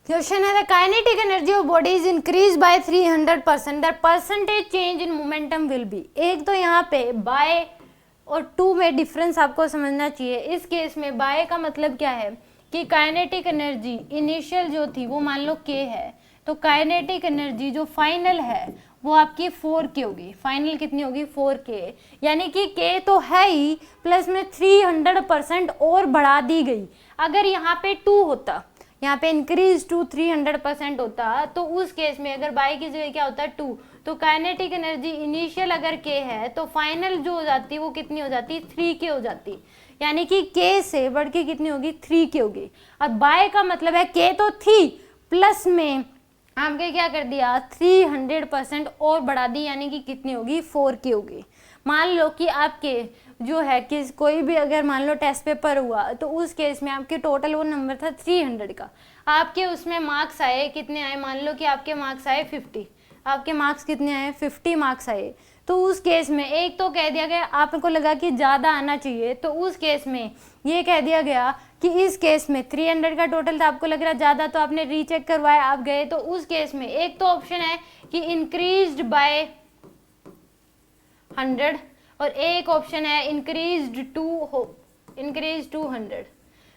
Question है the kinetic energy of body is increase by 300%, the percentage change in momentum will B. एक तो यहाँ पे bye और टू में डिफरेंस आपको समझना चाहिए। इस केस में बाय का मतलब क्या है कि काइनेटिक एनर्जी इनिशियल जो थी वो मान लो के है, तो काइनेटिक एनर्जी जो फाइनल है वो आपकी 4k होगी। फाइनल कितनी होगी 4k, यानी कि k तो है ही प्लस में 300% और बढ़ा दी गई। अगर यहाँ पे 2 होता, यहाँ पे इंक्रीज टू 300% होता, तो उस केस में अगर बाई की जगह क्या होता है 2, तो काइनेटिक एनर्जी इनिशियल अगर k है तो फाइनल जो हो जाती वो कितनी हो जाती 3k हो जाती, यानी कि k से बढ़ के कितनी होगी 3k होगी। अब बाय का मतलब है k तो थी प्लस में आपके क्या कर दिया 300% और बढ़ा दी, यानी कि कितनी होगी 4k होगी। मान लो कि आपके जो है कि कोई भी अगर मान लो टेस्ट पेपर हुआ तो उस केस में आपके टोटल वो नंबर था 300 का, आपके उसमें मार्क्स आए कितने आए, मान लो कि आपके मार्क्स आए 50, आपके मार्क्स कितने आए 50 मार्क्स आए, तो उस केस में एक तो कह दिया गया आपको लगा कि ज़्यादा आना चाहिए, तो उस केस में ये कह दिया गया कि इस केस में 300 का टोटल था, आपको लग रहा ज़्यादा, तो आपने रीचेक करवाया, आप गए, तो उस केस में एक तो ऑप्शन है कि इंक्रीज्ड बाय 100 और एक ऑप्शन है इंक्रीज्ड टू 100।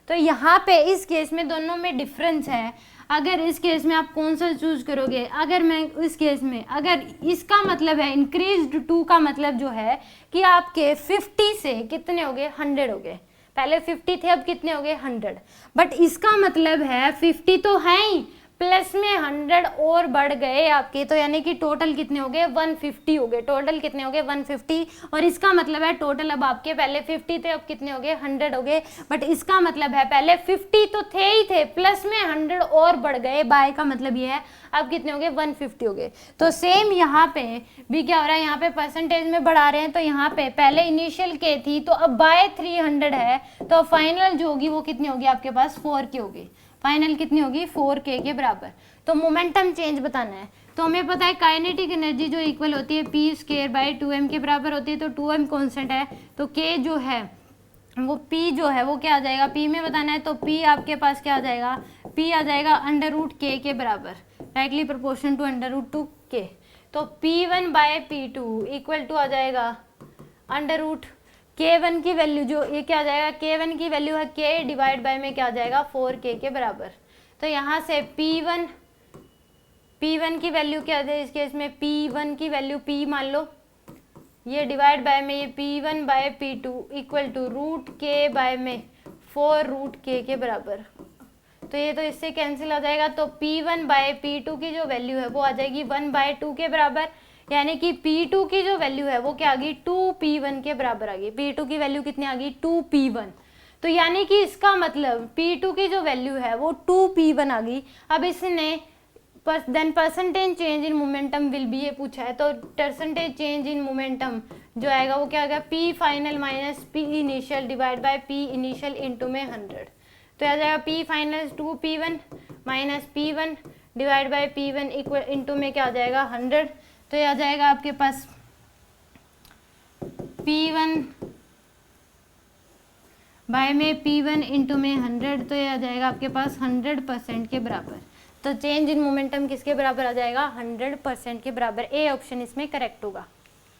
तो यहाँ पे इस केस में दोनों में डिफरेंस है। अगर इस केस में आप कौन सा चूज करोगे, अगर मैं इस केस में अगर इसका मतलब है इंक्रीज्ड टू का मतलब जो है कि आपके 50 से कितने हो गए 100 हो गए, पहले 50 थे अब कितने हो गए 100, बट इसका मतलब है 50 तो है ही प्लस में 100 और बढ़ गए आपके, तो यानी कि टोटल कितने हो गए 150 हो गए, टोटल कितने हो गए 150, और इसका मतलब है टोटल अब आपके पहले 50 थे अब कितने हो गए 100 हो गए, बट इसका मतलब है पहले 50 तो थे ही थे प्लस में 100 और बढ़ गए, बाय का मतलब ये है अब कितने हो गए 150 हो गए। तो सेम यहाँ पे भी क्या हो रहा है, यहाँ पे परसेंटेज में बढ़ा रहे हैं, तो यहाँ पे पहले इनिशियल के थी तो अब बाय 300 है, तो फाइनल जो होगी वो कितनी होगी आपके पास 4k होगी, फाइनल कितनी होगी 4k के बराबर। तो मोमेंटम चेंज बताना है, तो हमें पता है काइनेटिक एनर्जी जो इक्वल होती है p स्क्वायर बाय 2m के बराबर होती है, तो 2m कांस्टेंट है, तो k जो है वो p जो है वो क्या आ जाएगा, p में बताना है, तो p आपके पास क्या आ जाएगा, p आ जाएगा √k के बराबर, डायरेक्टली प्रोपोर्शन टू √2k, तो p1 by p2 equal to आ जाएगा k1 की वैल्यू जो ये क्या आ जाएगा, k1 की वैल्यू है k डिवाइड बाय में क्या आ जाएगा 4k के बराबर। तो यहाँ से p1 की वैल्यू क्या है इस केस में, p1 की वैल्यू p मान लो, ये डिवाइड बाय में ये p1 by p2 equal to √k by में 4√k के बराबर, तो ये तो इससे कैंसिल आ जाएगा, तो p1 बाय p2 की जो वैल्यू है वो आ जाएगी 1/2 के बराबर, यानी कि p2 की जो वैल्यू है वो क्या आ गई 2p1 के बराबर आ गई, p2 की वैल्यू कितनी आ गई 2p1, तो यानी कि इसका मतलब p2 की जो वैल्यू है वो 2p1 आ गई। अब इसने then percentage change in momentum will be ये पूछा है, तो परसेंटेज चेंज इन मोमेंटम जो आएगा वो क्या आएगा p final minus p initial divide by p initial into में 100, तो आ जाएगा p final 2p1 minus p1 divide by p1 equal into में क्या आ जाएगा 100, तो ये आ जाएगा आपके पास p1 बाय में p1 इंटू में 100, तो ये आ जाएगा आपके पास 100% के बराबर। तो चेंज इन मोमेंटम किसके बराबर आ जाएगा 100% के बराबर, ए ऑप्शन इसमें करेक्ट होगा।